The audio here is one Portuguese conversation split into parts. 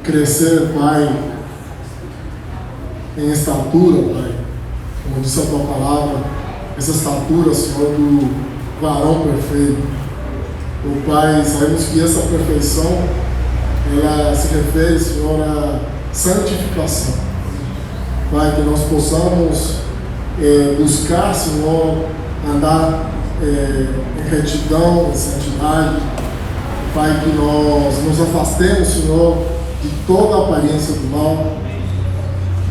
crescer, Pai, em estatura, Pai, como disse a Tua palavra, essa estatura, Senhor, do varão perfeito. O Pai, sabemos que essa perfeição, ela se refere, Senhor, à santificação. Pai, que nós possamos buscar, Senhor, andar em retidão, em santidade. Pai, que nós nos afastemos, Senhor, de toda a aparência do mal.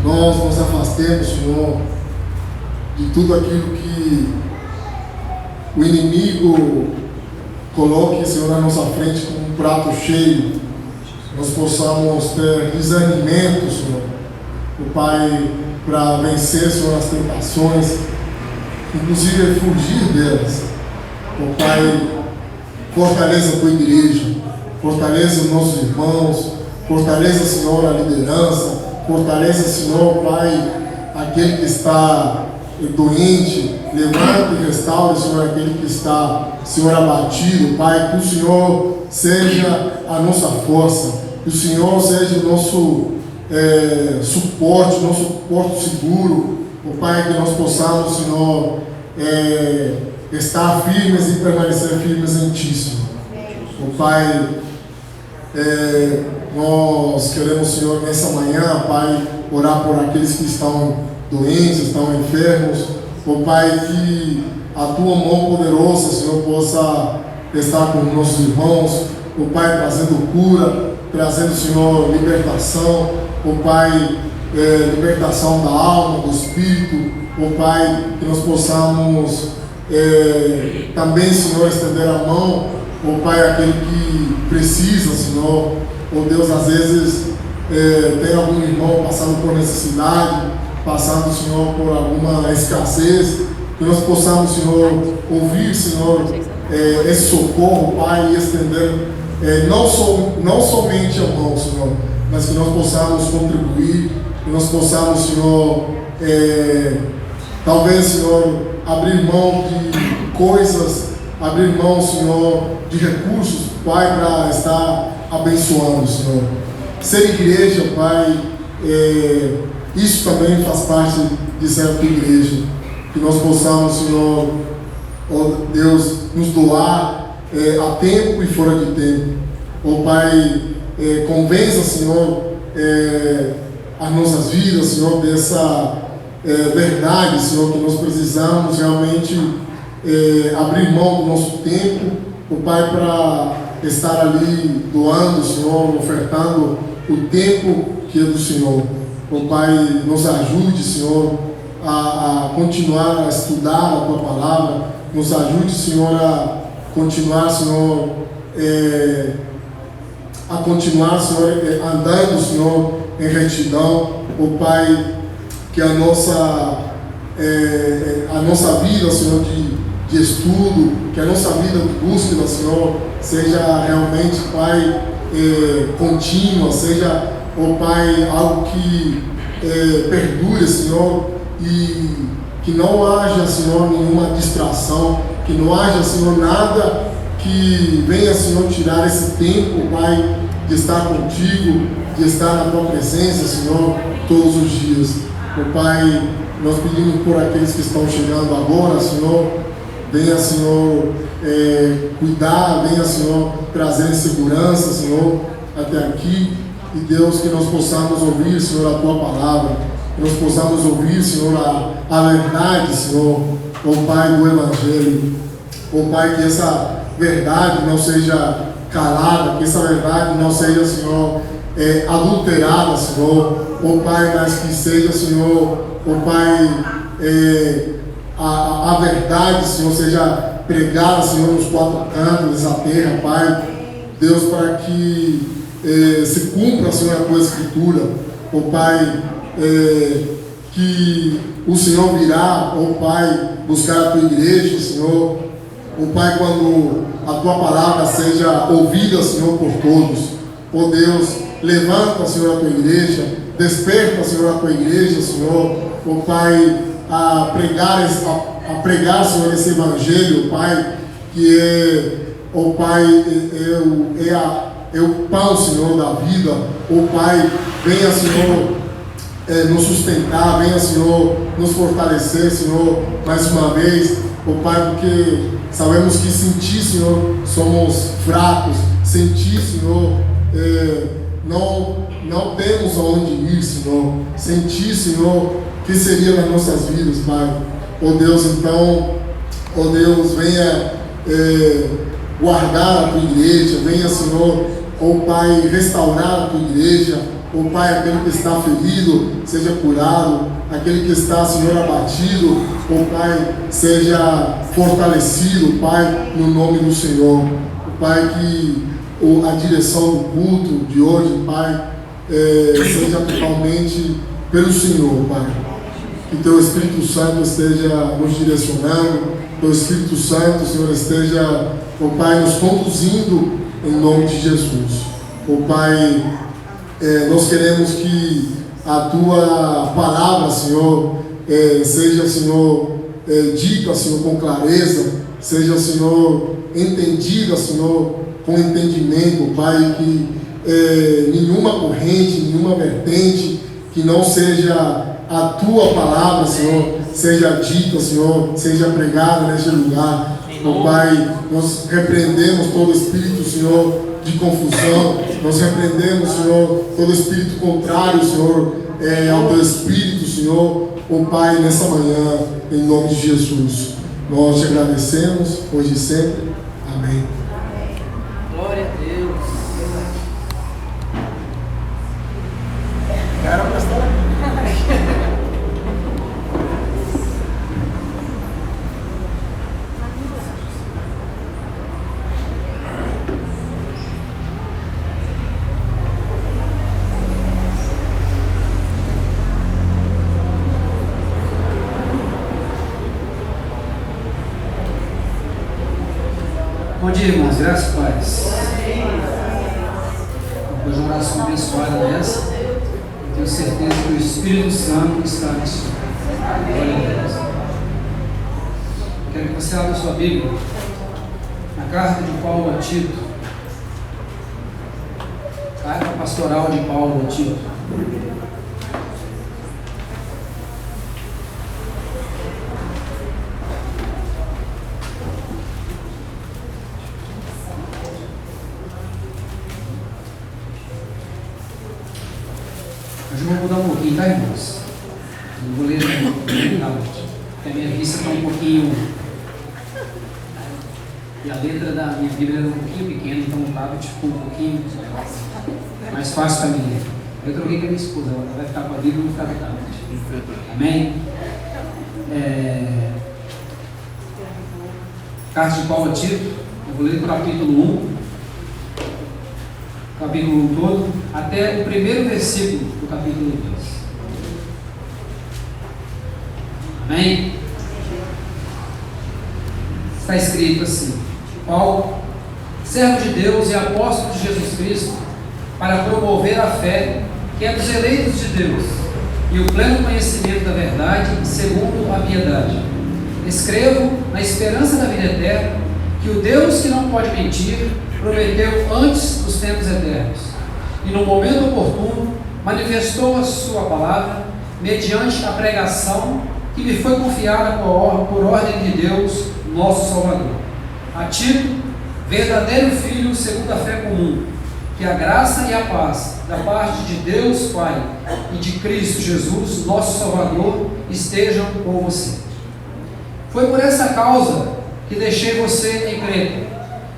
Nós nos afastemos, Senhor, de tudo aquilo que o inimigo coloque, Senhor, na nossa frente como um prato cheio. Nós possamos ter discernimento, Senhor, o Pai, para vencer, Senhor, as tentações, inclusive fugir delas. O Pai, fortaleça a Tua igreja, fortaleça os nossos irmãos, fortaleça, Senhor, a liderança, fortaleça, Senhor, Pai, aquele que está doente, levanta e restaura, Senhor, aquele que está, Senhor, abatido. Pai, que o Senhor seja a nossa força, que o Senhor seja o nosso suporte, nosso porto seguro. O Pai, que nós possamos, Senhor, estar firmes e permanecer firmes em Ti, Senhor. O Pai, nós queremos, Senhor, nessa manhã, Pai, orar por aqueles que estão doentes, estão enfermos. O Pai, que a Tua mão poderosa, Senhor, possa estar com nossos irmãos. O Pai, trazendo cura, trazendo, Senhor, libertação. O Pai, libertação da alma, do espírito. O Pai, que nós possamos também, Senhor, estender a mão. O Pai, aquele que precisa, Senhor. Oh Deus, às vezes tem algum irmão passando por necessidade, passando, Senhor, por alguma escassez, que nós possamos, Senhor, ouvir, Senhor, esse socorro, Pai, e estender não somente a mão, Senhor, mas que nós possamos contribuir, que nós possamos, Senhor, talvez, Senhor, abrir mão de coisas, abrir mão, Senhor, de recursos, Pai, para estar abençoando, Senhor. Ser igreja, Pai, isso também faz parte de ser a Tua igreja. Que nós possamos, Senhor, ó Deus, nos doar a tempo e fora de tempo. Ó Pai, convença, Senhor, as nossas vidas, Senhor, dessa verdade, Senhor, que nós precisamos realmente abrir mão do nosso tempo, ó Pai, para estar ali doando, Senhor, ofertando o tempo que é do Senhor. Ó Pai, nos ajude, Senhor, a continuar a estudar a Tua palavra, nos ajude, Senhor, a continuar, Senhor, andando, Senhor, em retidão. Ó Pai, que a nossa vida, Senhor, de estudo, que a nossa vida de búsqueda, Senhor, seja realmente, Pai, contínua, seja, ó Pai, algo que perdure, Senhor, e que não haja, Senhor, nenhuma distração, que não haja, Senhor, nada que venha, Senhor, tirar esse tempo, Pai, de estar contigo, de estar na Tua presença, Senhor, todos os dias. Ó Pai, nós pedimos por aqueles que estão chegando agora, Senhor, venha, Senhor, cuidar, venha, Senhor, trazer segurança, Senhor, até aqui. E Deus, que nós possamos ouvir, Senhor, a Tua palavra, que nós possamos ouvir, Senhor, a verdade, Senhor, ó Pai, do Evangelho. Ó Pai, que essa verdade não seja calada, que essa verdade não seja, Senhor, adulterada, Senhor. Ó Pai, mas que seja, Senhor, ó Pai, a verdade, Senhor, seja pregada, Senhor, nos quatro cantos da terra, Pai. Deus, para que se cumpra, Senhor, a Tua Escritura. Ó Pai, que o Senhor virá, ó Pai, buscar a Tua igreja, Senhor. Ó Pai, quando a Tua palavra seja ouvida, Senhor, por todos. Ó Deus, levanta, Senhor, a Tua igreja, desperta, Senhor, a Tua igreja, Senhor. Ó Pai, a pregar, Senhor, esse Evangelho, Pai, que ó Pai, é o pão, Senhor, da vida. Ó Pai, venha, Senhor, nos sustentar, venha, Senhor, nos fortalecer, Senhor, mais uma vez, ó Pai, porque sabemos que sem Ti, Senhor, somos fracos, sem Ti, Senhor, não temos aonde ir, Senhor, sem Ti, Senhor, o que seria nas nossas vidas, Pai? Ó Deus, então, ó Deus, venha guardar a Tua igreja, venha, Senhor, ó Pai, restaurar a Tua igreja. Ó Pai, aquele que está ferido, seja curado. Aquele que está, Senhor, abatido, ó Pai, seja fortalecido, Pai, no nome do Senhor. Ó Pai, que a direção do culto de hoje, Pai, seja totalmente pelo Senhor, Pai. Que Teu Espírito Santo esteja nos direcionando, Teu Espírito Santo, Senhor, esteja, ó Pai, nos conduzindo em nome de Jesus. Ó Pai, nós queremos que a Tua palavra, Senhor, seja, Senhor, dita, Senhor, com clareza, seja, Senhor, entendida, Senhor, com entendimento, Pai, que nenhuma corrente, nenhuma vertente que não seja a Tua palavra, Senhor, seja dita, Senhor, seja pregada neste lugar. Ó Pai, nós repreendemos todo espírito, Senhor, de confusão, nós repreendemos, Senhor, todo espírito contrário, Senhor, ao Teu Espírito, Senhor, ó Pai, nessa manhã, em nome de Jesus. Nós te agradecemos, hoje e sempre. Amém. Glória a Deus. Cara, pastor. Bom dia, irmãos, graças e paz. Depois de uma oração abençoada dessa, eu tenho certeza que o Espírito Santo está nisso. Glória a Deus. Quero que você abra sua Bíblia na carta de Paulo a Tito, carta pastoral de Paulo a Tito. Hoje eu vou mudar um pouquinho, tá, irmãos? Não vou ler no tablet, porque a minha vista está um pouquinho. E a letra da minha Bíblia era um pouquinho pequena, então o tablet ficou um pouquinho mais fácil para mim. Eu troquei com a minha esposa, ela vai ficar com a Bíblia e eu vou ficar com o tablet. Amém? Carta de Paulo a Tito, eu vou ler do capítulo 1. Capítulo 1 todo, até o primeiro versículo do capítulo 2. Amém? Está escrito assim: Paulo, servo de Deus e apóstolo de Jesus Cristo, para promover a fé que é dos eleitos de Deus e o pleno conhecimento da verdade segundo a piedade. Escrevo na esperança da vida eterna, que o Deus que não pode mentir prometeu antes dos tempos eternos, e no momento oportuno manifestou a sua palavra mediante a pregação que me foi confiada por ordem de Deus, nosso Salvador. A Tito, verdadeiro filho segundo a fé comum, que a graça e a paz da parte de Deus Pai e de Cristo Jesus, nosso Salvador, estejam com você. Foi por essa causa que deixei você em Creta,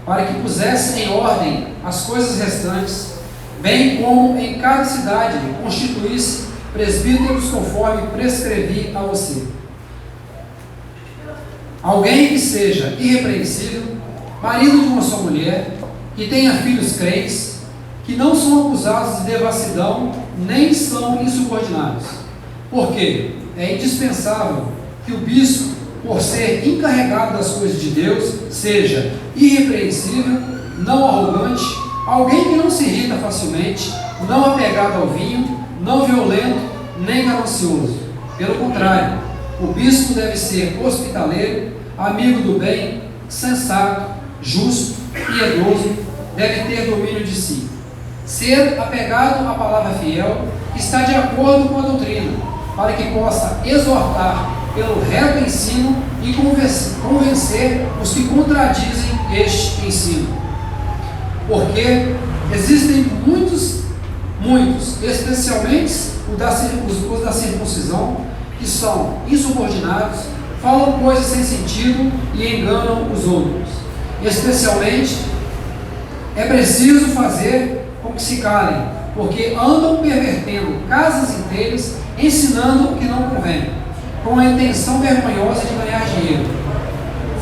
para que pusesse em ordem as coisas restantes, bem como em cada cidade constituísse presbíteros conforme prescrevi a você. Alguém que seja irrepreensível, marido de uma só mulher, que tenha filhos crentes, que não são acusados de devassidão, nem são insubordinados. Porque é indispensável que o bispo, por ser encarregado das coisas de Deus, seja irrepreensível, não arrogante, alguém que não se irrita facilmente, não apegado ao vinho, não violento, nem ganancioso. Pelo contrário, o bispo deve ser hospitaleiro, amigo do bem, sensato, justo, piedoso, deve ter domínio de si. Ser apegado à palavra fiel, que está de acordo com a doutrina, para que possa exortar pelo reto ensino e convencer os que contradizem este ensino. Porque existem muitos, especialmente os da circuncisão, que são insubordinados, falam coisas sem sentido e enganam os outros. Especialmente, é preciso fazer com que se calem, porque andam pervertendo casas inteiras, ensinando o que não convém, com a intenção vergonhosa de ganhar dinheiro.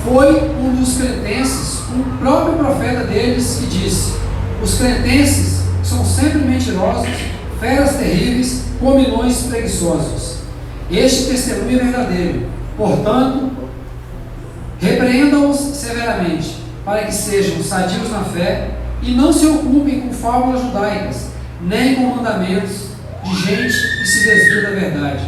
Foi um dos cretenses, um próprio profeta deles, que disse: os cretenses são sempre mentirosos, feras terríveis, comilões preguiçosos. Este testemunho é verdadeiro. Portanto, repreendam-os severamente, para que sejam sadios na fé e não se ocupem com fábulas judaicas, nem com mandamentos de gente que se desvia da verdade.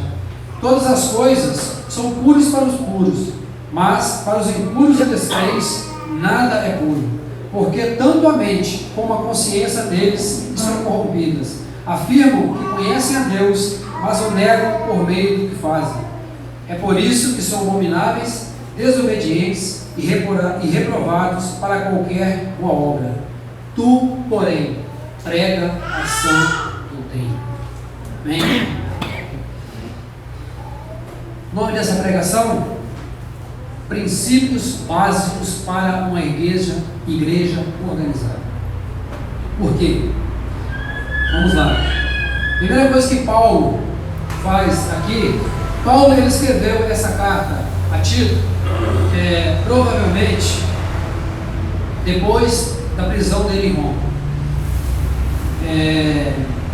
Todas as coisas são puras para os puros, mas para os impuros e descrentes nada é puro, porque tanto a mente como a consciência deles são corrompidas. Afirmam que conhecem a Deus, mas o negam por meio do que fazem. É por isso que são abomináveis, desobedientes e reprovados para qualquer boa obra. Tu, porém, prega a sã doutrina. Amém? O nome dessa pregação: princípios básicos para uma igreja organizada. Por quê? Vamos lá. Primeira coisa que Paulo faz aqui, Paulo ele escreveu essa carta a Tito, provavelmente depois da prisão dele em Roma.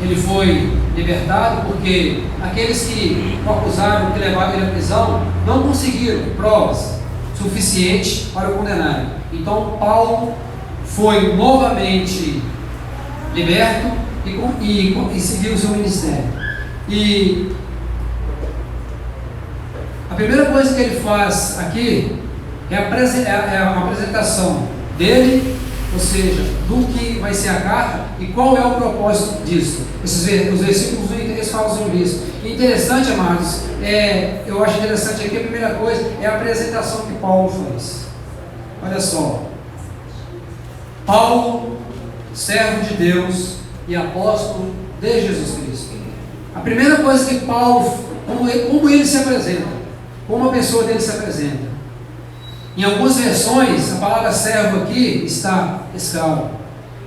Ele foi libertado porque aqueles que o acusaram, que levaram ele à prisão, não conseguiram provas suficientes para o condenarem. Então Paulo foi novamente liberto e seguiu o seu ministério. E a primeira coisa que ele faz aqui é a apresentação dele, ou seja, do que vai ser a carta e qual é o propósito disso. Os versículos eles falam sobre isso. E interessante, amados, eu acho interessante aqui, a primeira coisa é a apresentação que Paulo faz. Olha só, Paulo, servo de Deus e apóstolo de Jesus Cristo. A primeira coisa que Paulo, como ele se apresenta, como a pessoa dele se apresenta. Em algumas versões, a palavra servo aqui está escravo.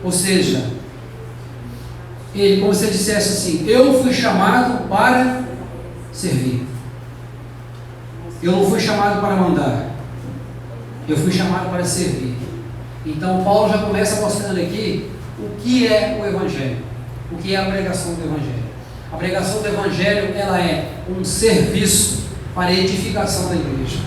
Ou seja, ele, como se ele dissesse assim: eu fui chamado para servir. Eu não fui chamado para mandar. Eu fui chamado para servir. Então Paulo já começa mostrando aqui o que é o Evangelho. O que é a pregação do Evangelho. A pregação do Evangelho, ela é um serviço para a edificação da igreja.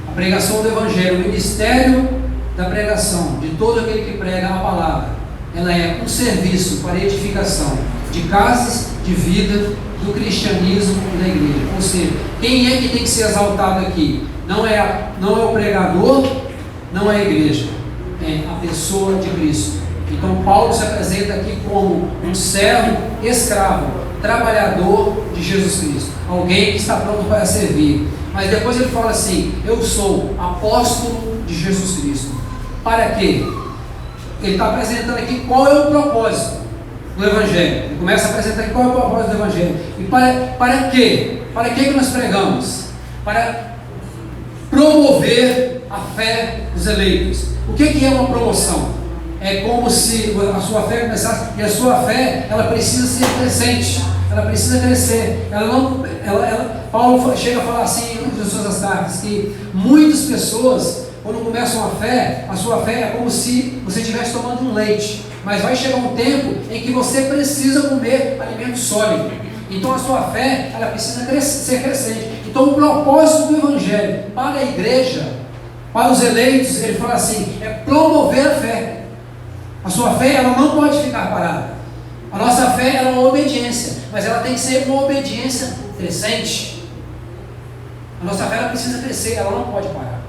A pregação do Evangelho, o ministério da pregação, de todo aquele que prega a palavra, ela é um serviço para a edificação de casas, de vida, do cristianismo e da igreja. Ou seja, quem é que tem que ser exaltado aqui? Não é o pregador, não é a igreja, é a pessoa de Cristo. Então Paulo se apresenta aqui como um servo escravo, trabalhador de Jesus Cristo, alguém que está pronto para servir. Mas depois ele fala assim: eu sou apóstolo de Jesus Cristo. Para quê? Ele está apresentando aqui qual é o propósito do Evangelho. Ele começa a apresentar aqui qual é o propósito do Evangelho. E para quê? Para que nós pregamos? Para promover a fé dos eleitos. O que é uma promoção? É como se a sua fé começasse, e a sua fé, ela precisa ser crescente, ela precisa crescer. Paulo chega a falar assim em uma de suas cartas, que muitas pessoas, quando começam a sua fé é como se você estivesse tomando um leite, mas vai chegar um tempo em que você precisa comer alimento sólido. Então a sua fé, ela precisa ser crescente. Então o propósito do Evangelho para a igreja, para os eleitos, ele fala assim, é promover a fé. A sua fé, ela não pode ficar parada. A nossa fé, ela é uma obediência, mas ela tem que ser uma obediência crescente. A nossa fé, ela precisa crescer, ela não pode parar.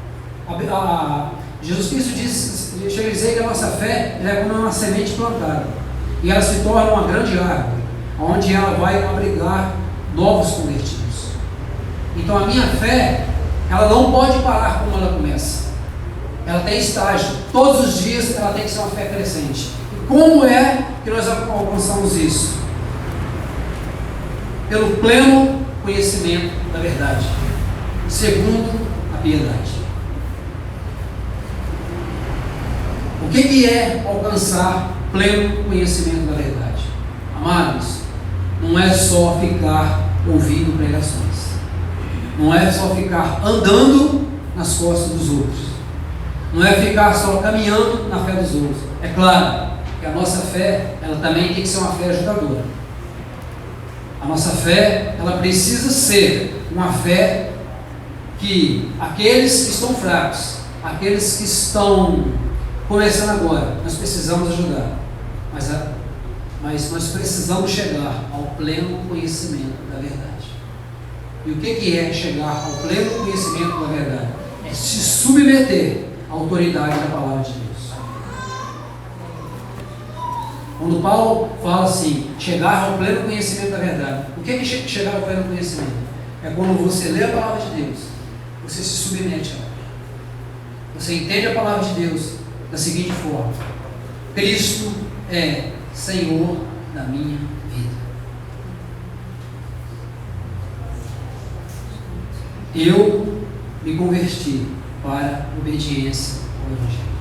Jesus Cristo disse, chega a dizer que a nossa fé é como uma semente plantada, e ela se torna uma grande árvore, onde ela vai abrigar novos convertidos. Então a minha fé, ela não pode parar como ela começa. Ela tem estágio. Todos os dias ela tem que ser uma fé crescente. E como é que nós alcançamos isso? Pelo pleno conhecimento da verdade, segundo a piedade. O que é alcançar pleno conhecimento da verdade? Amados, não é só ficar ouvindo pregações, não é só ficar andando nas costas dos outros, não é ficar só caminhando na fé dos outros. É claro que a nossa fé, ela também tem que ser uma fé ajudadora. A nossa fé, ela precisa ser uma fé que aqueles que estão fracos, aqueles que estão começando agora, nós precisamos ajudar, mas nós precisamos chegar ao pleno conhecimento da verdade. E o que é chegar ao pleno conhecimento da verdade? É se submeter à autoridade da palavra de Deus. Quando Paulo fala assim, chegar ao pleno conhecimento da verdade, o que é chegar ao pleno conhecimento? É quando você lê a palavra de Deus, você se submete a ela. Você entende a palavra de Deus da seguinte forma: Cristo é Senhor da minha vida. Eu me converti para a obediência ao Evangelho.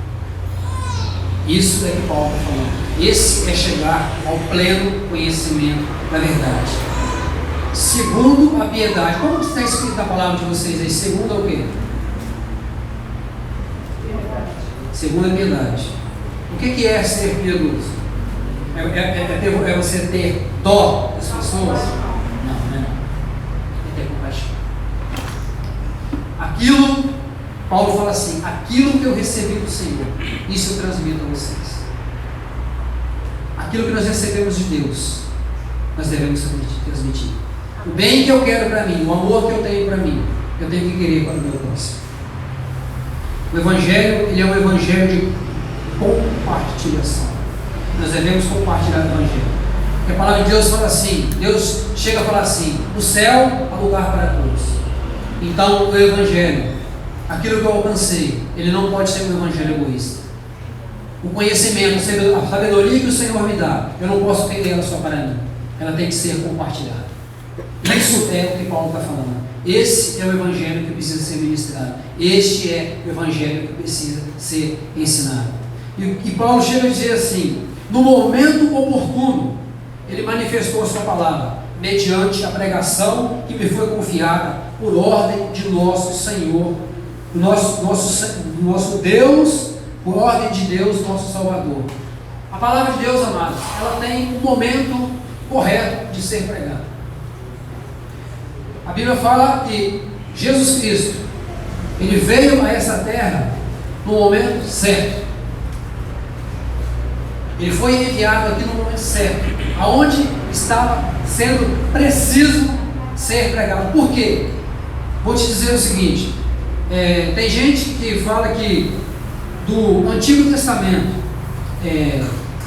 Isso é que Paulo está falando. Esse é chegar ao pleno conhecimento da verdade. Segundo a piedade. Como está escrito na palavra de vocês aí? Segundo o quê? Segundo a piedade. O que é ser piedoso? É você ter dó das pessoas? Não é. É ter compaixão. Aquilo, Paulo fala assim, aquilo que eu recebi do Senhor, isso eu transmito a vocês. Aquilo que nós recebemos de Deus, nós devemos transmitir. O bem que eu quero para mim, o amor que eu tenho para mim, eu tenho que querer para o meu próximo. O Evangelho, ele é um Evangelho de compartilhação. Nós devemos compartilhar o Evangelho. Porque a palavra de Deus fala assim, Deus chega a falar assim, no céu há lugar para todos. Então o Evangelho, aquilo que eu alcancei, ele não pode ser um Evangelho egoísta. O conhecimento, a sabedoria que o Senhor me dá, eu não posso ter ela só para mim. Ela tem que ser compartilhada. Isso é o que Paulo está falando. Esse é o Evangelho que precisa ser ministrado. Este é o Evangelho que precisa ser ensinado. E Paulo chega a dizer assim, no momento oportuno, ele manifestou a sua palavra, mediante a pregação que me foi confiada por ordem de nosso Senhor, nosso Deus, por ordem de Deus, nosso Salvador. A palavra de Deus, amados, ela tem um momento correto de ser pregada. A Bíblia fala que Jesus Cristo, ele veio a essa terra no momento certo. Ele foi enviado aqui no momento certo, aonde estava sendo preciso ser pregado. Por quê? Vou te dizer o seguinte, tem gente que fala que do Antigo Testamento,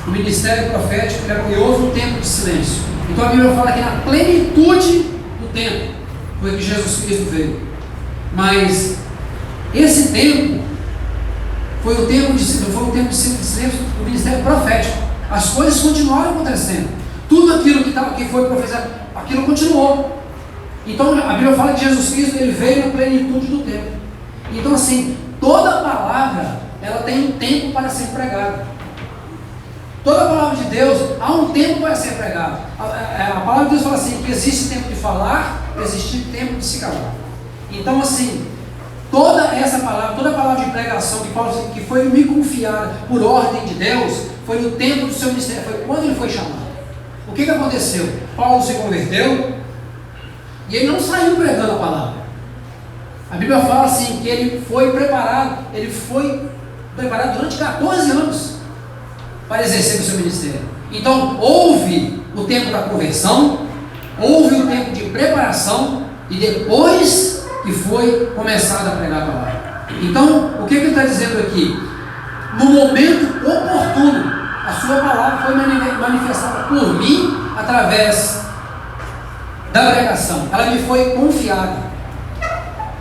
o ministério profético, houve um tempo de silêncio. Então a Bíblia fala que na plenitude do tempo foi que Jesus Cristo veio. Mas esse tempo foi um tempo de silêncio do ministério profético. As coisas continuaram acontecendo. Tudo aquilo que foi profetizado, aquilo continuou. Então a Bíblia fala que Jesus Cristo, ele veio na plenitude do tempo. Então assim, toda palavra, ela tem um tempo para ser pregada. Toda a palavra de Deus, há um tempo para ser pregada. A palavra de Deus fala assim, que existe tempo de falar, existe tempo de se calar. Então assim, toda essa palavra, toda a palavra de pregação de Paulo, que foi me confiada por ordem de Deus, foi no tempo do seu ministério, foi quando ele foi chamado. O que aconteceu? Paulo se converteu e ele não saiu pregando a palavra. A Bíblia fala assim, que ele foi preparado durante 14 anos para exercer o seu ministério. Então houve o tempo da conversão, houve o tempo de preparação e depois que foi começado a pregar a palavra. Então, o que ele está dizendo aqui? No momento oportuno, a sua palavra foi manifestada por mim através da pregação. Ela me foi confiada.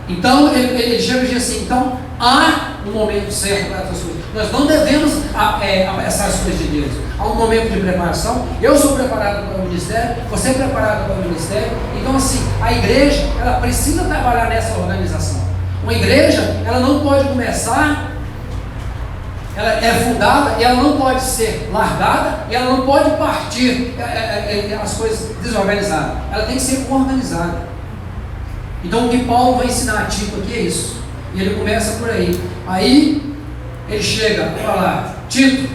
Então, ele chega e diz assim, então, há um momento certo para essas coisas. Nós não devemos apressar as coisas de Deus. Há um momento de preparação. Eu sou preparado para o ministério, você é preparado para o ministério. Então, assim, a igreja, ela precisa trabalhar nessa organização. Uma igreja, ela não pode começar, ela é fundada e ela não pode ser largada e ela não pode partir as coisas desorganizadas. Ela tem que ser organizada. Então, o que Paulo vai ensinar a Tito aqui é isso. E ele começa por aí. Aí, ele chega a falar, Tito,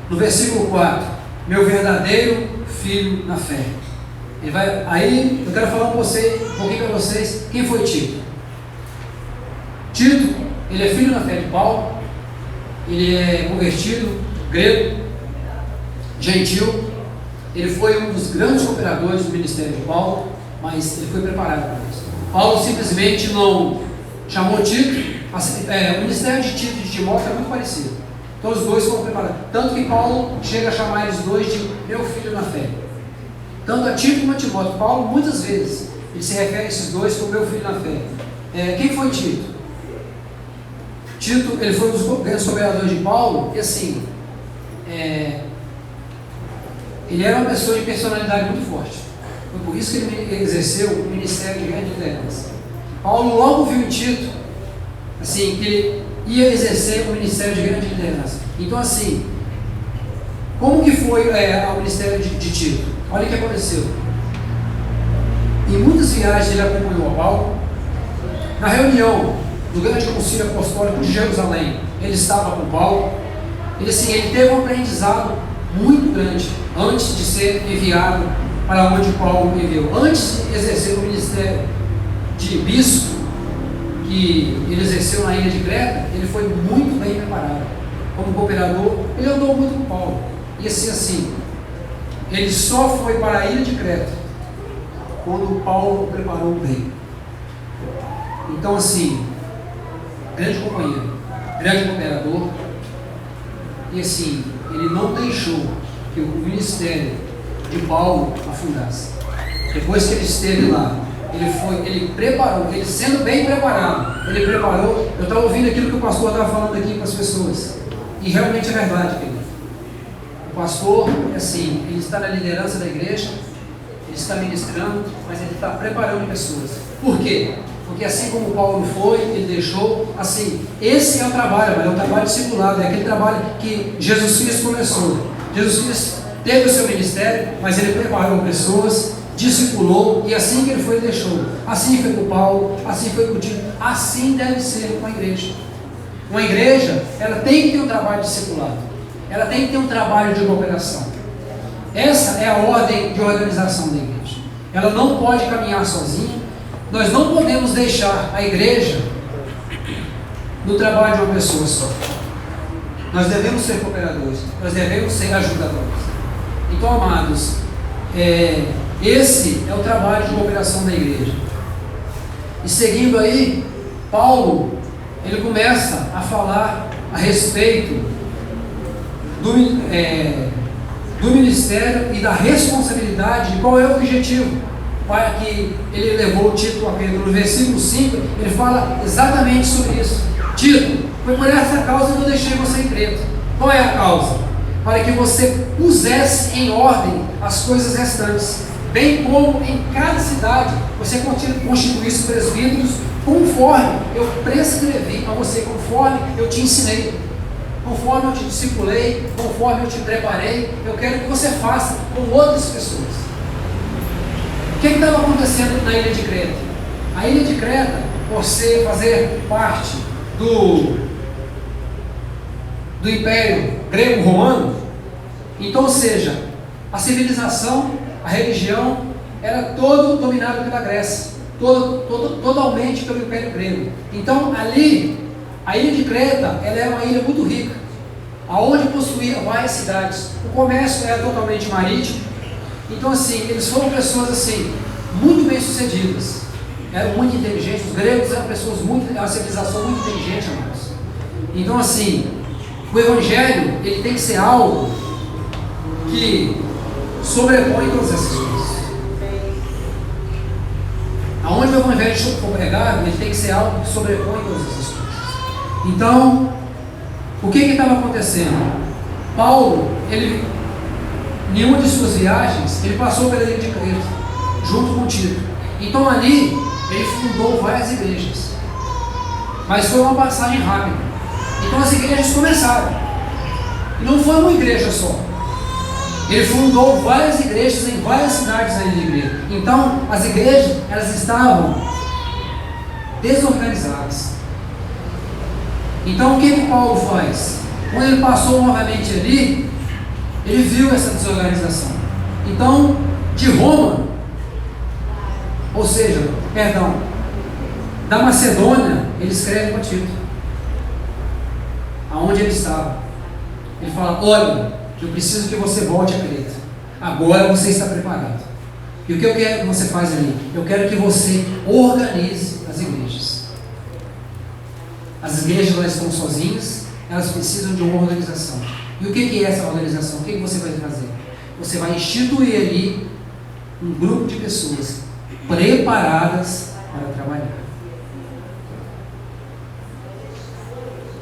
no versículo 4, meu verdadeiro filho na fé. Ele vai, aí, eu quero falar um pouquinho para vocês, quem foi Tito? Tito, ele é filho na fé de Paulo, ele é convertido, grego, gentil, ele foi um dos grandes cooperadores do ministério de Paulo, mas ele foi preparado para isso. Paulo simplesmente não chamou Tito, o ministério de Tito e de Timóteo é muito parecido, então os dois foram preparados, tanto que Paulo chega a chamar eles dois de meu filho na fé, tanto a Tito como a Timóteo. Paulo muitas vezes ele se refere a esses dois como meu filho na fé. Quem foi Tito? Tito, ele foi um dos grandes cooperadores de Paulo, e assim, ele era uma pessoa de personalidade muito forte. Foi por isso que ele exerceu o ministério de grande liderança. Paulo logo viu em Tito, assim, que ele ia exercer o ministério de grande liderança. Então, assim, como que foi o ministério de Tito? Olha o que aconteceu. Em muitas viagens ele acompanhou a Paulo. Na reunião do grande concílio apostólico de Jerusalém, ele estava com Paulo. Ele teve um aprendizado muito grande antes de ser enviado para onde Paulo enviou. Antes de exercer o ministério de bispo que ele exerceu na ilha de Creta, ele foi muito bem preparado. Como cooperador, ele andou muito com Paulo. E assim, ele só foi para a ilha de Creta quando Paulo o preparou bem. Então, assim, grande companheiro, grande cooperador, e assim, ele não deixou que o ministério de Paulo afundasse. Depois que ele esteve lá, ele preparou, ele sendo bem preparado, ele preparou. Eu estava ouvindo aquilo que o pastor estava falando aqui com as pessoas, e realmente é verdade, querido. O pastor, assim, ele está na liderança da igreja, ele está ministrando, mas ele está preparando pessoas. Por quê? Porque assim como Paulo foi, ele deixou, assim, esse é o trabalho, mas é um trabalho discipulado, é aquele trabalho que Jesus Cristo começou. Jesus Cristo teve o seu ministério, mas ele preparou pessoas, discipulou, e assim que ele foi, ele deixou. Assim foi com Paulo, assim foi com Tito, assim deve ser com a igreja. Uma igreja, ela tem que ter um trabalho discipulado, ela tem que ter um trabalho de cooperação. Essa é a ordem de organização da igreja. Ela não pode caminhar sozinha. Nós não podemos deixar a igreja no trabalho de uma pessoa só. Nós devemos ser cooperadores, nós devemos ser ajudadores. Então, amados, esse é o trabalho de cooperação da igreja. E seguindo aí, Paulo, ele começa a falar a respeito do ministério e da responsabilidade, de qual é o objetivo para que ele levou Tito a Pedro. No versículo 5, ele fala exatamente sobre isso. Tito, foi por essa causa que eu deixei você em Creta. Qual é a causa? Para que você pusesse em ordem as coisas restantes, bem como em cada cidade você constituísse presbíteros, conforme eu prescrevi a você, conforme eu te ensinei, conforme eu te discipulei, conforme eu te preparei. Eu quero que você faça com outras pessoas. O que estava acontecendo na ilha de Creta? A ilha de Creta, por fazer parte do Império Grego-Romano, então, ou seja, a civilização, a religião, era todo dominado pela Grécia, totalmente pelo Império Grego. Então, ali, a ilha de Creta, ela era uma ilha muito rica, aonde possuía várias cidades. O comércio era totalmente marítimo. Então, assim, eles foram pessoas, assim, muito bem sucedidas. eram muito inteligentes, os gregos eram uma civilização muito inteligente, amados. Então assim, o Evangelho, ele tem que ser algo que sobrepõe todas essas coisas. Aonde o Evangelho for pregado, ele tem que ser algo que sobrepõe todas essas coisas. Então, o que estava acontecendo? Paulo, em uma de suas viagens, ele passou pela ilha de Creta, junto com Tito. Então ali, ele fundou várias igrejas. Mas foi uma passagem rápida. Então as igrejas começaram. E não foi uma igreja só. Ele fundou várias igrejas em várias cidades da ilha de Creta. Então, as igrejas, elas estavam desorganizadas. Então, o que Paulo faz? Quando ele passou novamente ali, ele viu essa desorganização. Então, de Roma, ou seja, da Macedônia, ele escreve para Tito, aonde ele estava. Ele fala: olha, eu preciso que você volte a Creta. Agora você está preparado. E o que eu quero que você faça ali? Eu quero que você organize as igrejas. As igrejas, elas estão sozinhas, elas precisam de uma organização. E o que é essa organização? O que você vai fazer? Você vai instituir ali um grupo de pessoas preparadas para trabalhar.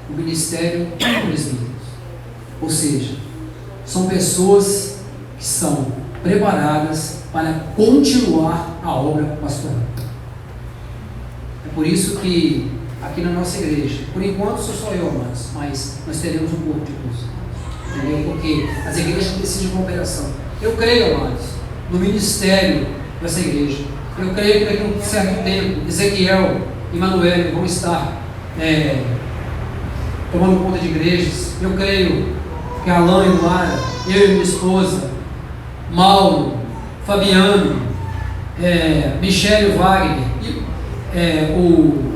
O ministério dos presbíteros. Ou seja, são pessoas que são preparadas para continuar a obra pastoral. É por isso que aqui na nossa igreja, por enquanto sou só eu, amados, mas nós teremos um corpo de Cristo. Entendeu? Porque as igrejas precisam de cooperação. Eu creio, amados, no ministério dessa igreja. Eu creio que daqui a um certo tempo, Ezequiel e Manuel vão estar tomando conta de igrejas. Eu creio que Alain e Lara, eu e minha esposa, Mauro, Fabiano, Michele Wagner, o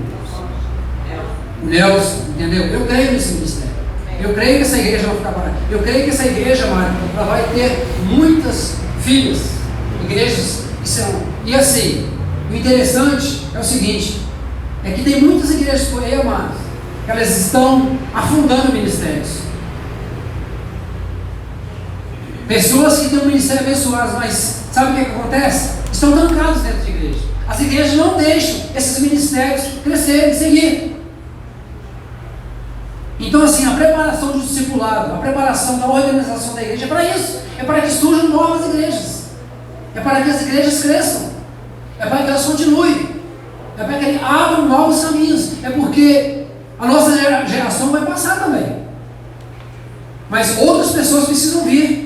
Nelson, entendeu? Eu creio nesse ministério. Eu creio que essa igreja vai ficar parada. Eu creio que essa igreja, Mário, ela vai ter muitas filhas, igrejas que são. E assim, o interessante é o seguinte: é que tem muitas igrejas por aí, amados, que elas estão afundando ministérios. Pessoas que têm um ministério abençoado, mas sabe o que acontece? Estão trancados dentro de igreja. As igrejas não deixam esses ministérios crescerem, seguir. Então assim, a preparação do discipulado, a preparação da organização da igreja é para isso. É para que surjam novas igrejas. É para que as igrejas cresçam. É para que elas continuem. É para que abram novos caminhos. É porque a nossa geração vai passar também. Mas outras pessoas precisam vir.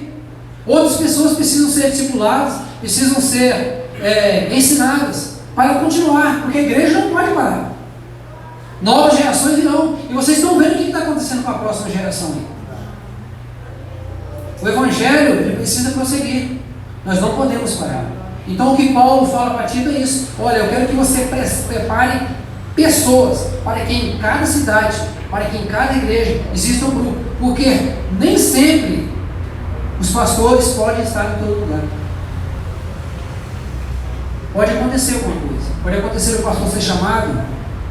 Outras pessoas precisam ser discipuladas, precisam ser ensinadas para continuar, porque a igreja não pode parar. Novas gerações virão. E vocês estão vendo o que está acontecendo com a próxima geração aí. O Evangelho, ele precisa prosseguir. Nós não podemos parar. Então o que Paulo fala para Tito é isso: olha, eu quero que você prepare pessoas para que em cada cidade, para que em cada igreja exista um grupo, porque nem sempre os pastores podem estar em todo lugar. Pode acontecer alguma coisa. Pode acontecer o pastor ser chamado,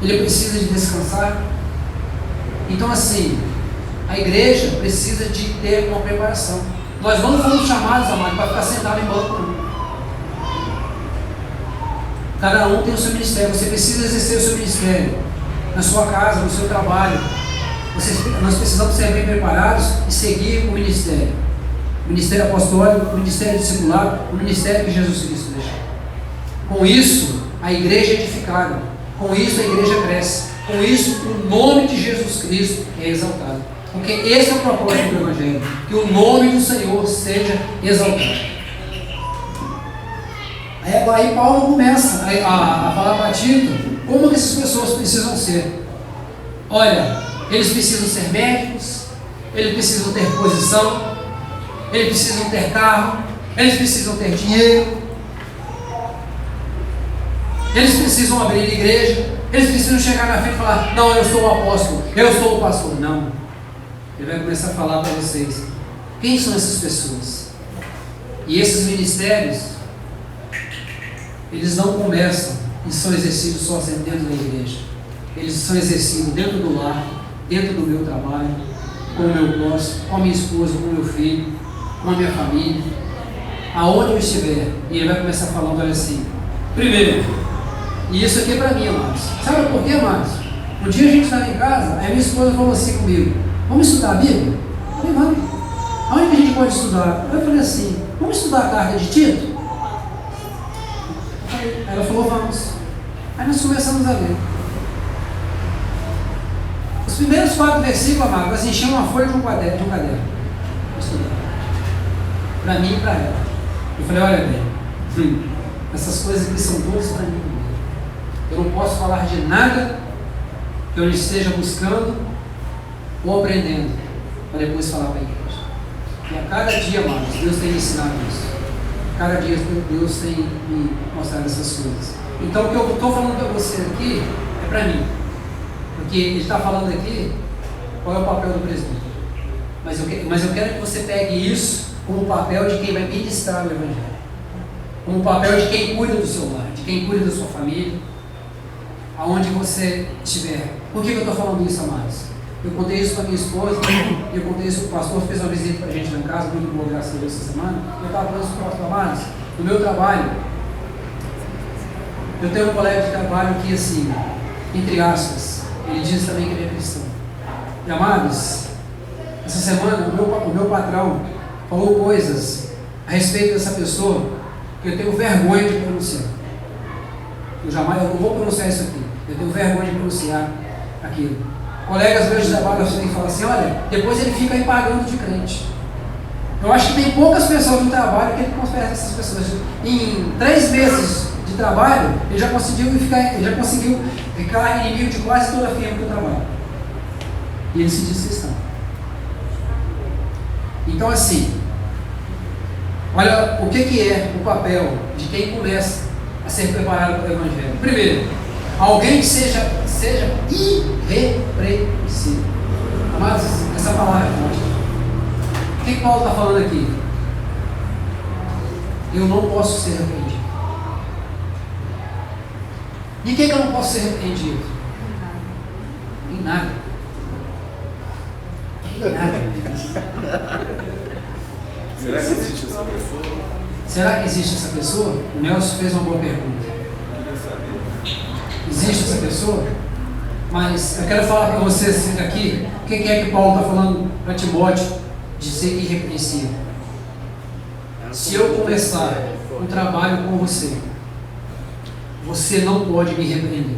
ele precisa de descansar. Então assim, a igreja precisa de ter uma preparação. Nós não fomos chamados, amado, para ficar sentado em banco, não. Cada um tem o seu ministério. Você precisa exercer o seu ministério na sua casa, no seu trabalho. Nós precisamos ser bem preparados e seguir o ministério. O ministério apostólico, o ministério discipulado, o ministério que Jesus Cristo deixou. Com isso, a igreja é edificada. Com isso, a igreja cresce. Com isso, o nome de Jesus Cristo é exaltado. Porque esse é o propósito do Evangelho. Que o nome do Senhor seja exaltado. Aí Paulo começa a falar para Tito como que essas pessoas precisam ser. Olha, eles precisam ser médicos, eles precisam ter posição, eles precisam ter carro, eles precisam ter dinheiro, eles precisam abrir igreja, eles precisam chegar na frente e falar: não, eu sou o apóstolo, eu sou o pastor. Não. Ele vai começar a falar para vocês quem são essas pessoas. E esses ministérios, eles não começam e são exercidos só dentro da igreja. Eles são exercidos dentro do lar, dentro do meu trabalho, com o meu próximo, com a minha esposa, com o meu filho, com a minha família, aonde eu estiver. E ele vai começar falando, olha assim, primeiro, e isso aqui é para mim, amados. Sabe por quê, amados? Um dia a gente estava em casa, aí minha esposa falou assim comigo, vamos estudar a Bíblia? Eu falei, vamos. Aonde que a gente pode estudar? Eu falei assim, vamos estudar a carta de Tito? Aí ela falou, vamos. Aí nós começamos a ler. Os primeiros 4 versículos, amados, nós enchemos uma folha de um caderno. Estudar. Para mim e para ela. Eu falei, olha bem, essas coisas aqui são todas para mim. Eu não posso falar de nada que eu esteja buscando ou aprendendo, para depois falar para a igreja. E a cada dia, amados, Deus tem me ensinado isso. Cada dia Deus tem me mostrado essas coisas. Então o que eu estou falando para você aqui é para mim. Porque ele está falando aqui qual é o papel do presbítero. Mas eu quero que você pegue isso como o papel de quem vai ministrar o Evangelho. Como o papel de quem cuida do seu lar, de quem cuida da sua família, aonde você estiver. Por que eu estou falando isso, amados? Eu contei isso para minha esposa, eu contei isso para o pastor, fez uma visita para a gente lá em casa, muito boa, graças a Deus, essa semana. Eu estava falando isso para os trabalhos. No meu trabalho, eu tenho um colega de trabalho que, assim, entre aspas, ele diz também que ele é cristão. E, amados, essa semana o meu patrão falou coisas a respeito dessa pessoa que eu tenho vergonha de pronunciar. Eu não vou pronunciar isso aqui. Eu tenho vergonha de pronunciar aquilo. Colegas meus de trabalho assim, falam assim, olha, depois ele fica aí pagando de crente. Eu acho que tem poucas pessoas no trabalho que ele confessa essas pessoas. Em 3 meses de trabalho, ele já conseguiu ficar inimigo de quase toda a firma que eu trabalho. E ele se diz cristão. Então assim, olha o que é o papel de quem começa a ser preparado para o Evangelho. Primeiro, alguém que seja irrepreensível. Amados, essa palavra é forte. O que Paulo está falando aqui? Eu não posso ser repreendido. De que eu não posso ser repreendido? Em nada. Em nada. Será que existe essa pessoa? Será que existe essa pessoa? O Nelson fez uma boa pergunta. Existe essa pessoa? Mas eu quero falar para vocês aqui o que é que Paulo está falando para Timóteo de ser irrepreensível. Se eu começar um trabalho com você, você não pode me repreender.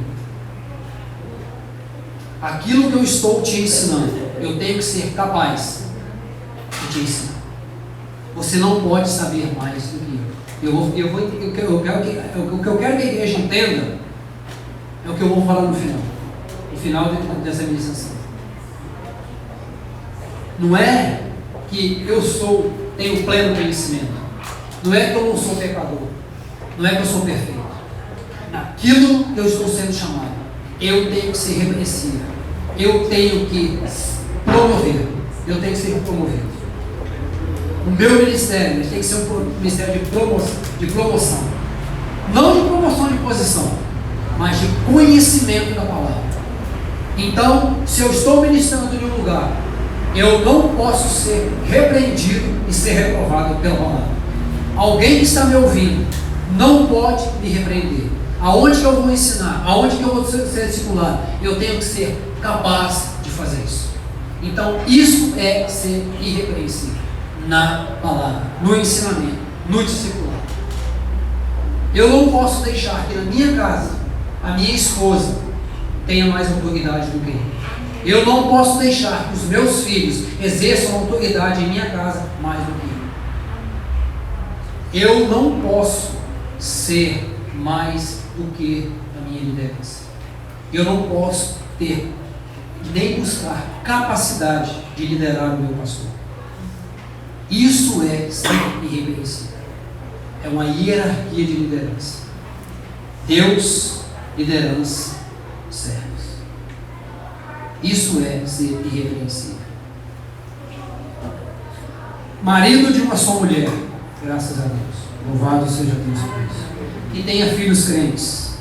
Aquilo que eu estou te ensinando, eu tenho que ser capaz de te ensinar. Você não pode saber mais do que eu. O que eu quero que a igreja entenda é o que eu vou falar no final dessa ministração. Não é que eu tenho pleno conhecimento. Não é que eu não sou pecador. Não é que eu sou perfeito. Naquilo que eu estou sendo chamado, eu tenho que ser repreensível. Eu tenho que promover. Eu tenho que ser promovido. O meu ministério tem que ser um ministério de promoção. Não de promoção de posição, mas de conhecimento da palavra. Então, se eu estou ministrando em um lugar, eu não posso ser repreendido e ser reprovado pela palavra. Alguém que está me ouvindo não pode me repreender. Aonde que eu vou ensinar? Aonde que eu vou ser discipulado? Eu tenho que ser capaz de fazer isso. Então, isso é ser irrepreensível na palavra, no ensinamento, no discipulado. Eu não posso deixar que na minha casa a minha esposa tenha mais autoridade do que eu. Eu não posso deixar que os meus filhos exerçam autoridade em minha casa mais do que eu. Eu não posso ser mais do que a minha liderança. Eu não posso ter nem buscar capacidade de liderar o meu pastor. Isso é ser irrepreensível. É uma hierarquia de liderança. Deus, liderança, servos. Isso é ser irrepreensível. Marido de uma só mulher, graças a Deus. Louvado seja Deus por isso. Que tenha filhos crentes.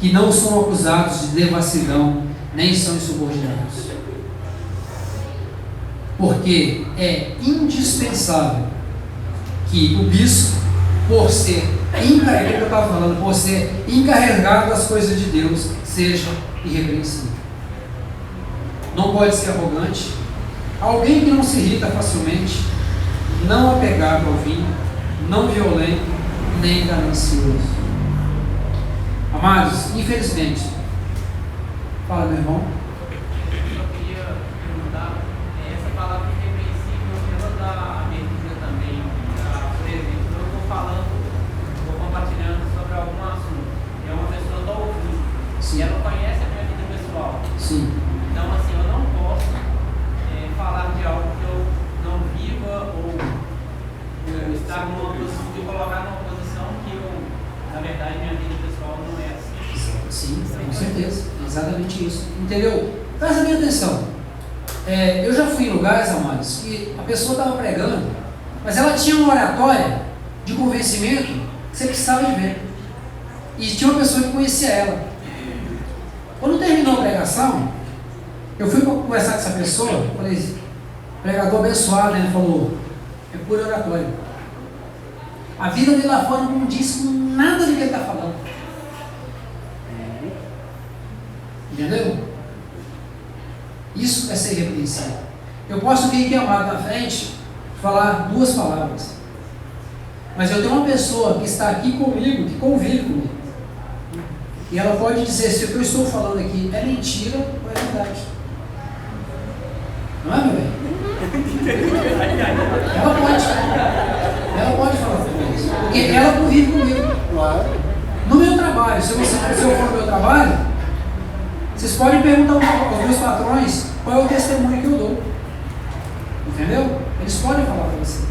que não são acusados de devassidão, nem são insubordinados. Porque é indispensável que o bispo, por ser encarregado, eu estava falando, por ser encarregado das coisas de Deus, seja irrepreensível. Não pode ser arrogante, alguém que não se irrita facilmente, não apegado ao vinho, não violento, nem ganancioso. Amados, infelizmente, fala, meu irmão. Eu queria perguntar, essa palavra irrepreensível, ela dá abertura também, por exemplo, eu estou falando, estou compartilhando sobre algum assunto, e uma pessoa está ouvindo, e ela conhece a minha vida pessoal. Sim. Então, assim, eu não posso falar de algo que eu não viva ou estar numa posição, de colocar numa posição que eu, na verdade, minha vida pessoal não é assim. Sim, com certeza, exatamente isso. Entendeu? Presta bem atenção. Eu já fui em lugares, amados, que a pessoa estava pregando, mas ela tinha uma oratória de convencimento que você precisava de ver. E tinha uma pessoa que conhecia ela. Quando terminou a pregação, eu fui conversar com essa pessoa, falei, pregador abençoado, ele falou, é pura oratória. A vida dele lá fora não condiz com nada do que ele está falando. Entendeu? Isso é ser irrepreensível. Eu posso vir aqui, amado, na frente, falar duas palavras. Mas eu tenho uma pessoa que está aqui comigo, que convive comigo. E ela pode dizer se o que eu estou falando aqui é mentira ou é verdade. Não é, meu bem? Ela pode falar sobre isso. Porque ela convive comigo. No meu trabalho, se eu for no meu trabalho, vocês podem perguntar aos meus patrões qual é o testemunho que eu dou. Entendeu? Eles podem falar para você.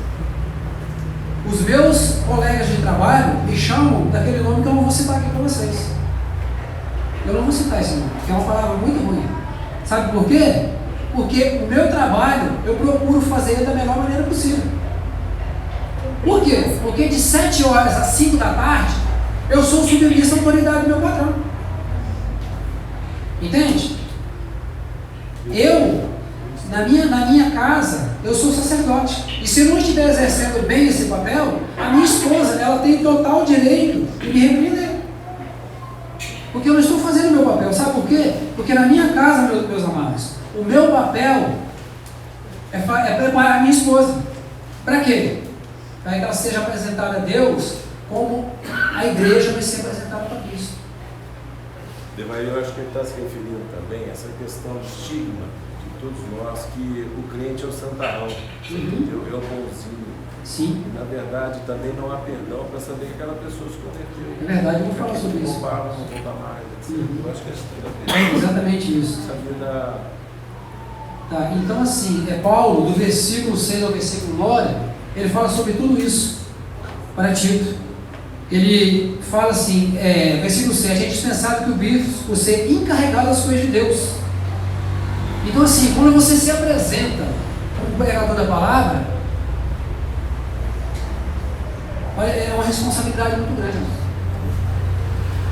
Os meus colegas de trabalho me chamam daquele nome que eu não vou citar aqui para vocês. Eu não vou citar esse nome, que é uma palavra muito ruim. Sabe por quê? Porque o meu trabalho, eu procuro fazer ele da melhor maneira possível. Por quê? Porque de 7 horas às 5 da tarde, eu sou submisso à autoridade do meu patrão. Entende? Eu, na minha casa, eu sou sacerdote. E se eu não estiver exercendo bem esse papel, a minha esposa, ela tem total direito de me repreender. Porque eu não estou fazendo o meu papel. Sabe por quê? Porque na minha casa, meus amados, o meu papel é preparar a minha esposa. Para quê? Para que ela seja apresentada a Deus como a igreja vai ser apresentada para Cristo. Eu acho que ele está se referindo também a essa questão de estigma de todos nós, que o crente é o santarrão, entendeu? É o bonzinho. Sim. E, na verdade, também não há perdão para saber que aquela pessoa se converteu. É verdade, eu vou falar sobre isso. Não volta mais, etc. Eu acho que é exatamente isso. Essa vida... Tá, então assim, Paulo, do versículo 6 ao versículo 9, ele fala sobre tudo isso para Tito. Ele fala assim, versículo 7, é indispensável que o bispo, por ser encarregado das coisas de Deus. Então assim, quando você se apresenta como pregador da palavra, olha, é uma responsabilidade muito grande.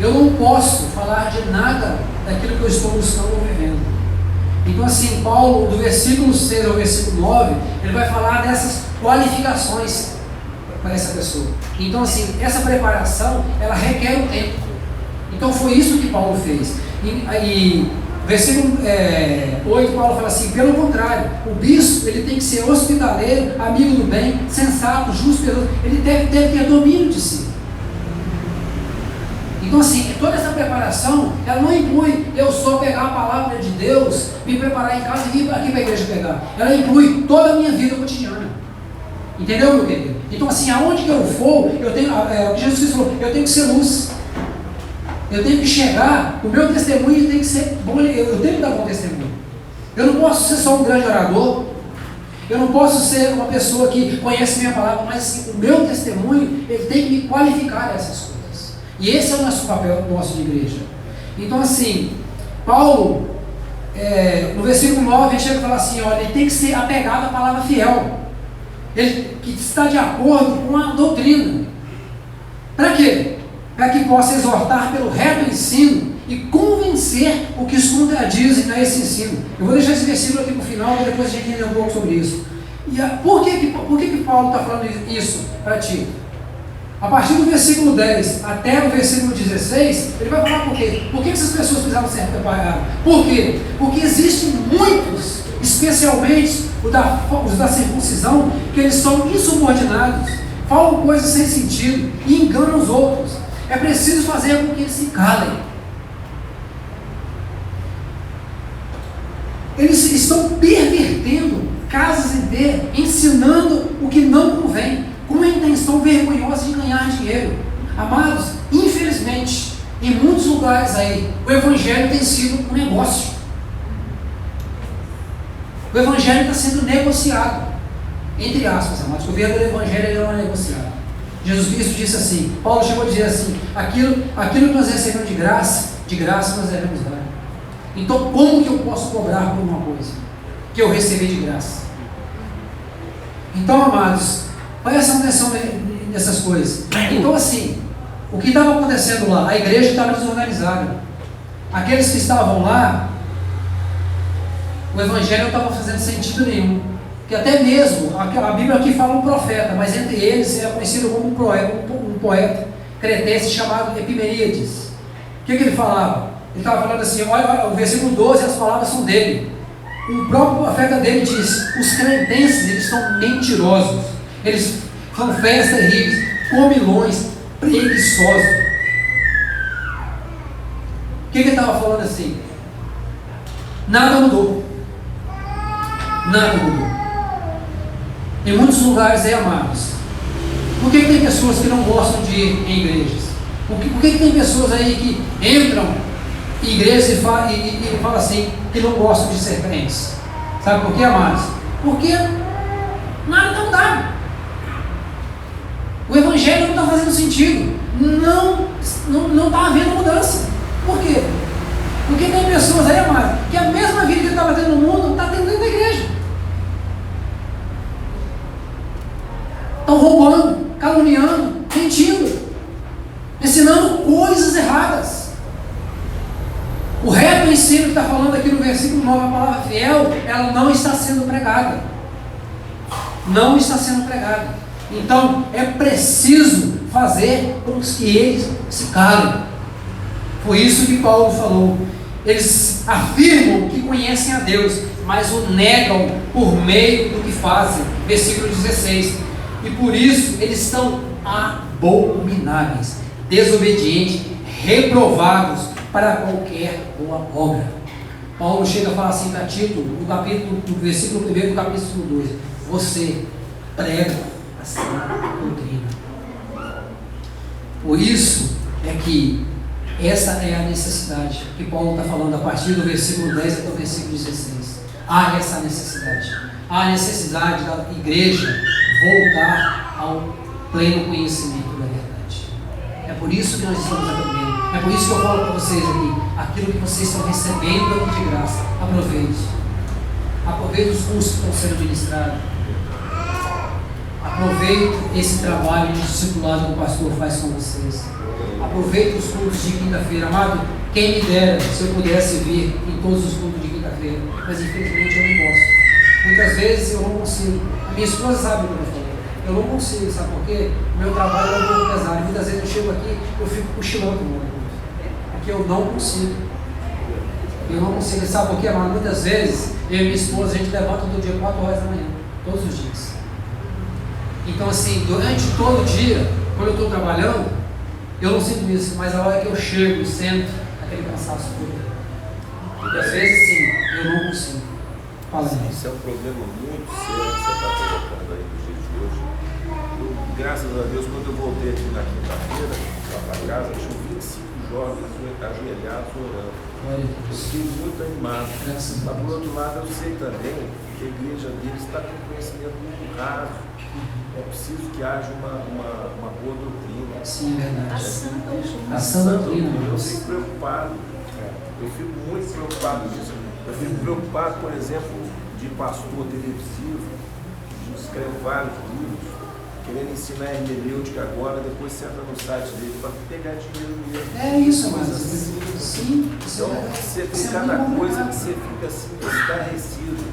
Eu não posso falar de nada daquilo que eu estou buscando ou vivendo. Então assim, Paulo, do versículo 6 ao versículo 9, ele vai falar dessas qualificações para essa pessoa. Então assim, essa preparação, ela requer um tempo. Então foi isso que Paulo fez. E versículo 8, Paulo fala assim, pelo contrário, o bispo, ele tem que ser hospitaleiro, amigo do bem, sensato, justo, ele deve ter domínio de si. Então assim, toda essa preparação, ela não inclui eu só pegar a palavra de Deus, me preparar em casa e vir aqui para a igreja pegar. Ela inclui toda a minha vida cotidiana. Entendeu, meu querido? Então assim, aonde que eu for, eu tenho, o que Jesus Cristo falou, eu tenho que ser luz. Eu tenho que chegar, o meu testemunho tem que ser bom, eu tenho que dar bom testemunho. Eu não posso ser só um grande orador, eu não posso ser uma pessoa que conhece minha palavra, mas assim, o meu testemunho, ele tem que me qualificar essas coisas. E esse é o nosso papel nosso de igreja. Então assim, Paulo, no versículo 9, ele chega e fala assim, olha, ele tem que ser apegado à palavra fiel. Ele que está de acordo com a doutrina. Para quê? Para que possa exortar pelo reto ensino e convencer o que os contradizem a esse ensino. Eu vou deixar esse versículo aqui para o final, para depois a gente entender um pouco sobre isso. E por que Paulo está falando isso para ti? A partir do versículo 10 até o versículo 16, ele vai falar por quê? Por que essas pessoas precisavam ser preparadas? Por quê? Porque existem muitos, especialmente os da circuncisão, que eles são insubordinados, falam coisas sem sentido e enganam os outros. É preciso fazer com que eles se calem. Eles estão pervertendo casas inteiras, ensinando o que não convém, com uma intenção vergonhosa de ganhar dinheiro. Amados, infelizmente, em muitos lugares aí, o Evangelho tem sido um negócio. O Evangelho está sendo negociado, entre aspas, amados. O verdadeiro Evangelho não é negociado. Jesus Cristo disse assim, Paulo chegou a dizer assim, aquilo que nós recebemos de graça nós devemos dar. Então, como que eu posso cobrar por uma coisa que eu recebi de graça? Então, amados, prestem atenção nessas coisas. Então, assim, o que estava acontecendo lá? A igreja estava desorganizada. Aqueles que estavam lá, o Evangelho não estava fazendo sentido nenhum. Que até mesmo, a Bíblia aqui fala um profeta, mas entre eles era conhecido como um poeta cretense chamado Epimeníades. O que ele falava? Ele estava falando assim, olha, o versículo 12, as palavras são dele. O próprio profeta dele diz, os cretenses, eles são mentirosos, eles são férias terríveis, comilões, preguiçosos. O que ele estava falando assim? Nada mudou. Nada mudou. Em muitos lugares aí, amados, por que tem pessoas que não gostam de ir em igrejas? Por que tem pessoas aí que entram em igrejas e falam assim, que não gostam de ser crentes? Sabe por quê, amados? Porque nada está mudando. O Evangelho não está fazendo sentido. Não está havendo mudança. Por quê? Porque tem pessoas aí, amados, que a mesma vida que ele estava tendo no mundo, está tendo dentro da igreja. Estão roubando, caluniando, mentindo, ensinando coisas erradas. O reto ensino que está falando aqui no versículo 9, a palavra fiel, ela não está sendo pregada. Não está sendo pregada. Então, é preciso fazer com que eles se calem. Foi isso que Paulo falou. Eles afirmam que conhecem a Deus, mas o negam por meio do que fazem. Versículo 16. E por isso eles estão abomináveis, desobedientes, reprovados para qualquer boa obra. Paulo chega a falar assim para Tito, no versículo 1 do capítulo 2: você prega a sã doutrina. Por isso é que essa é a necessidade que Paulo está falando a partir do versículo 10 até o versículo 16. Há essa necessidade. Há a necessidade da igreja voltar ao pleno conhecimento da verdade. É por isso que nós estamos aprendendo. É por isso que eu falo para vocês aqui, aquilo que vocês estão recebendo aqui de graça, aproveite. Aproveite os cursos que estão sendo ministrados. Aproveite esse trabalho de discipulado que o pastor faz com vocês. Aproveite os cultos de quinta-feira. Amado, quem me dera se eu pudesse vir em todos os cultos de quinta-feira, mas infelizmente eu não posso. Muitas vezes eu não consigo. A minha esposa sabe o que eu falo. Eu não consigo, sabe por quê? O meu trabalho é um pouco pesado. Muitas vezes eu chego aqui, eu fico cochilando no ônibus. Porque eu não consigo. Eu não consigo. Sabe por quê, amado? Muitas vezes eu e minha esposa, a gente levanta todo dia 4 horas da manhã. Todos os dias. Então assim, durante todo o dia, quando eu estou trabalhando, eu não sinto isso, mas a hora que eu chego e sento, aquele cansaço todo. Porque às vezes sim, eu não consigo. Fala aí. Isso é um problema muito sério que você está colocando aí do jeito de hoje. Graças a Deus, quando eu voltei aqui na quinta-feira, lá para casa, tinha 25 jovens ajoelhados orando. Eu fiquei muito animado. Mas por outro lado, eu sei também que a igreja deles está com conhecimento muito raso. É preciso que haja uma boa doutrina. Sim, verdade. A sã doutrina. Eu fico preocupado. Eu fico muito preocupado disso. Eu fico preocupado, por exemplo, de pastor televisivo, que escreve vários livros, querendo ensinar hermenêutica agora, depois você entra no site dele para pegar dinheiro mesmo. É isso, Coisa mas assim. sim. Então, você tem cada coisa que você fica assim, estarrecido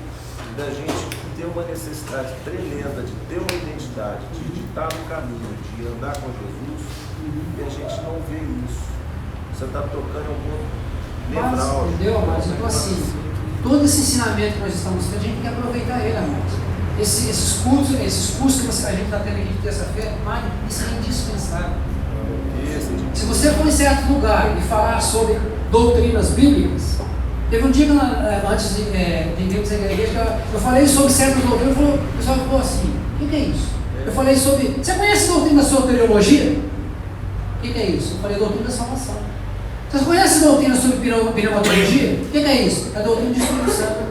da gente ter uma necessidade tremenda de ter uma identidade, de estar no caminho, de andar com Jesus, e a gente não vê isso. Você está tocando um ponto nevrálgico. Entendeu, mas então assim, todo esse ensinamento que nós estamos tendo, a gente tem que aproveitar ele, amados. Esses cursos que a gente está tendo aqui de terça-feira, isso é indispensável. Se você for em certo lugar e falar sobre doutrinas bíblicas, teve um dia que antes de irmos à igreja, eu falei sobre certas doutrinas, o pessoal falou assim, o que é isso? Eu falei sobre, você conhece a doutrina da soteriologia? O que é isso? Eu falei doutrina da salvação. Vocês conhecem a doutrina sobre pneumatologia? O que é isso? É a doutrina de Espírito Santo.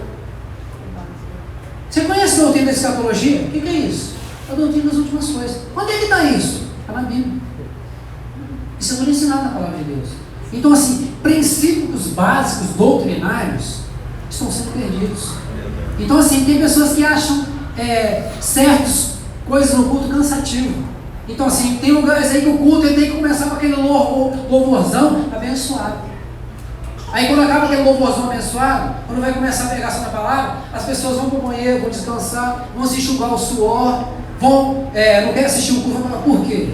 Você conhece a doutrina da escatologia? O que é isso? É a doutrina das últimas coisas. Onde é que está isso? Está na Bíblia. Isso é tudo ensinado na palavra de Deus. Então, assim, princípios básicos doutrinários estão sendo perdidos. Então, assim, tem pessoas que acham certas coisas no culto cansativo. Então, assim, tem lugares aí que o culto ele tem que começar com aquele louvorzão abençoado. Aí quando acaba aquele louvorzão abençoado, quando vai começar a pregação da palavra, as pessoas vão para o banheiro, vão descansar, vão se enxugar o suor, não querem assistir o culto, vão falar, por quê?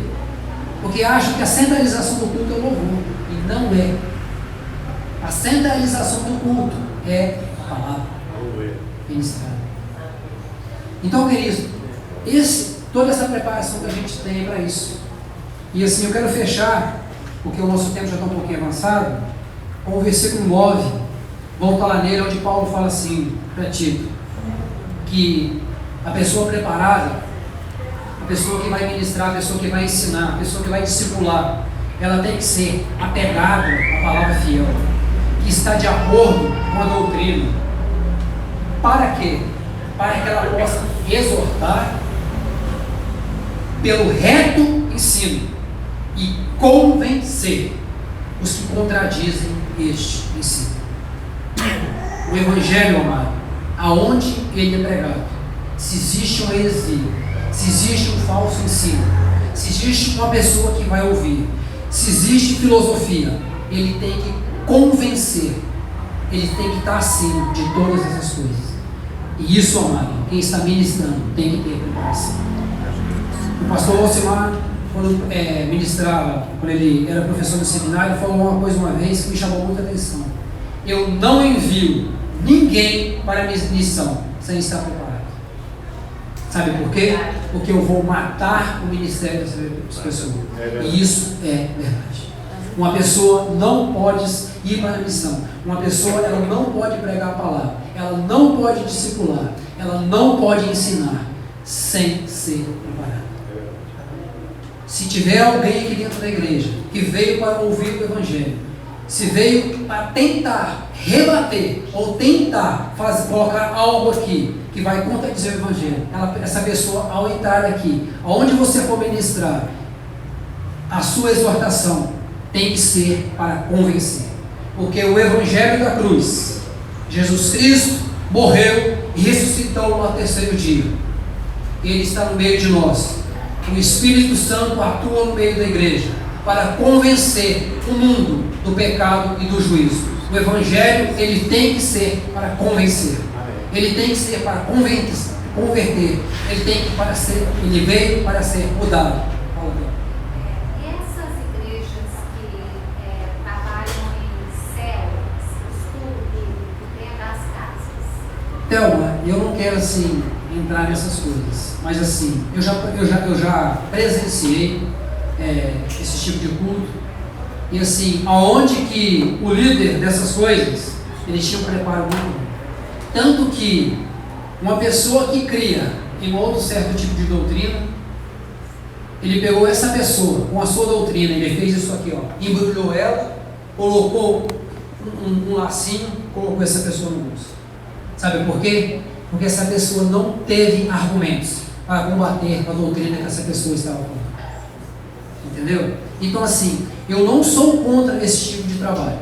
Porque acham que a centralização do culto é o louvor, e não é. A centralização do culto é a palavra ministrada. Então, queridos, toda essa preparação que a gente tem é para isso. E assim, eu quero fechar, porque o nosso tempo já está um pouquinho avançado, com o versículo 9, volta lá nele, onde Paulo fala assim para Tito, que a pessoa preparada, a pessoa que vai ministrar, a pessoa que vai ensinar, a pessoa que vai discipular, ela tem que ser apegada à palavra fiel, que está de acordo com a doutrina. Para quê? Para que ela possa exortar pelo reto ensino e convencer os que contradizem este ensino. O Evangelho, amado, aonde ele é pregado, se existe uma heresia, se existe um falso ensino, se existe uma pessoa que vai ouvir, se existe filosofia, ele tem que convencer, ele tem que estar acima de todas essas coisas. E isso, amado, quem está ministrando tem que ter preparação. O pastor Alcimar, quando ministrava, quando ele era professor no seminário, falou uma coisa uma vez que me chamou muita atenção. Eu não envio ninguém para a missão sem estar preparado. Sabe por quê? Porque eu vou matar o ministério dessa pessoa. E isso é verdade. Uma pessoa não pode ir para a missão. Uma pessoa ela não pode pregar a palavra. Ela não pode discipular. Ela não pode ensinar sem ser preparada. Se tiver alguém aqui dentro da igreja que veio para ouvir o Evangelho, se veio para tentar rebater ou tentar colocar algo aqui que vai contradizer o Evangelho, essa pessoa, ao entrar aqui, aonde você for ministrar, a sua exortação tem que ser para convencer. Porque o Evangelho da cruz, Jesus Cristo morreu e ressuscitou no terceiro dia. Ele está no meio de nós. O Espírito Santo atua no meio da igreja para convencer o mundo do pecado e do juízo. O Evangelho, ele tem que ser para convencer. Ele tem que ser para converter. Ele veio para ser mudado. Essas igrejas que trabalham em células, estudo dentro das casas. Thelma, eu não quero assim entrar nessas coisas, mas assim, eu já presenciei esse tipo de culto, e assim, aonde que o líder dessas coisas, eles tinham um preparo muito bom. Tanto que uma pessoa que cria em outro certo tipo de doutrina, ele pegou essa pessoa com a sua doutrina, ele fez isso aqui, ó, embrulhou ela, colocou um lacinho, colocou essa pessoa no bolso. Sabe por quê? Porque essa pessoa não teve argumentos para combater a doutrina que essa pessoa estava colocando. Entendeu? Então assim, eu não sou contra esse tipo de trabalho.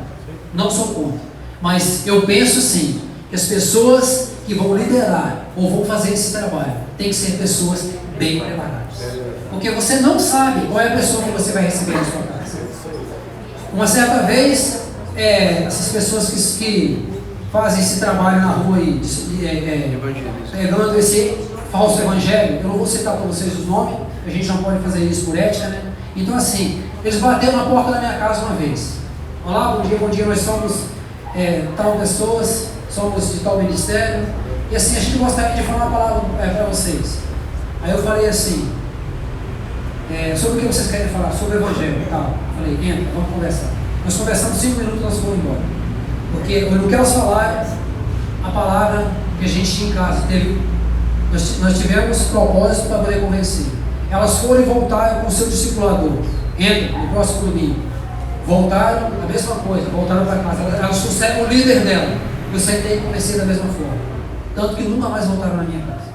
Não sou contra. Mas eu penso sim, que as pessoas que vão liderar ou vão fazer esse trabalho, tem que ser pessoas bem preparadas. Porque você não sabe qual é a pessoa que você vai receber na sua casa. Uma certa vez, essas pessoas que fazem esse trabalho na rua e pegando esse falso evangelho, eu não vou citar para vocês os nomes, a gente não pode fazer isso por ética, né? Então assim, eles bateram na porta da minha casa uma vez. Olá, bom dia, nós somos tal pessoas, somos de tal ministério, e assim, a gente gostaria de falar uma palavra para vocês. Aí eu falei assim, sobre o que vocês querem falar? Sobre o evangelho e tal. Falei, entra, vamos conversar. Nós conversamos 5 minutos, nós fomos embora. Porque no que elas falaram, a palavra que a gente tinha em casa, nós tivemos propósito para poder convencer. Elas foram e voltaram com o seu discipulador. Entra, no próximo domingo. Voltaram, a mesma coisa, voltaram para casa. Elas trouxeram o líder dela. Eu sentei convencer da mesma forma. Tanto que nunca mais voltaram na minha casa.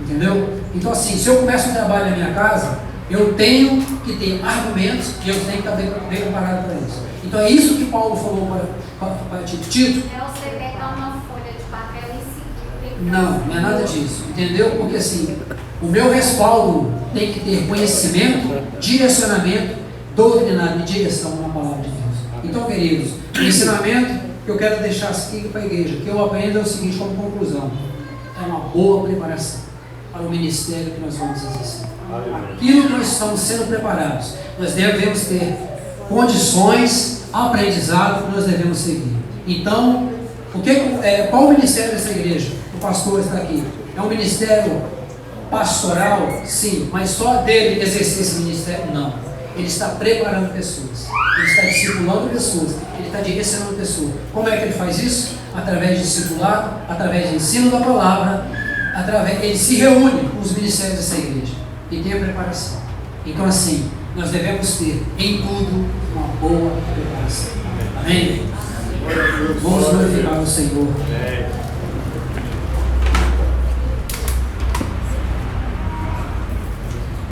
Entendeu? Então assim, se eu começo um trabalho na minha casa, eu tenho que ter argumentos e eu tenho que estar bem preparado para isso. Então é isso que Paulo falou para Tito. É você pegar uma folha de papel e seguir. Não é nada disso, entendeu? Porque assim, o meu respaldo tem que ter conhecimento, direcionamento, doutrinário e direção na palavra de Deus. Então, queridos, o ensinamento que eu quero deixar aqui para a igreja, que eu aprendo é o seguinte como conclusão: é uma boa preparação para o ministério que nós vamos exercer. Aquilo que nós estamos sendo preparados, nós devemos ter condições, aprendizado que nós devemos seguir. Então, qual o ministério dessa igreja? O pastor está aqui. É um ministério pastoral? Sim, mas só dele exercer esse ministério? Não. Ele está preparando pessoas, ele está discipulando pessoas, ele está direcionando pessoas. Como é que ele faz isso? Através de discipulado, através de ensino da palavra, ele se reúne com os ministérios dessa igreja e tem a preparação. Então assim, nós devemos ter em tudo uma boa preparação. Amém? Vamos glorificar o Senhor.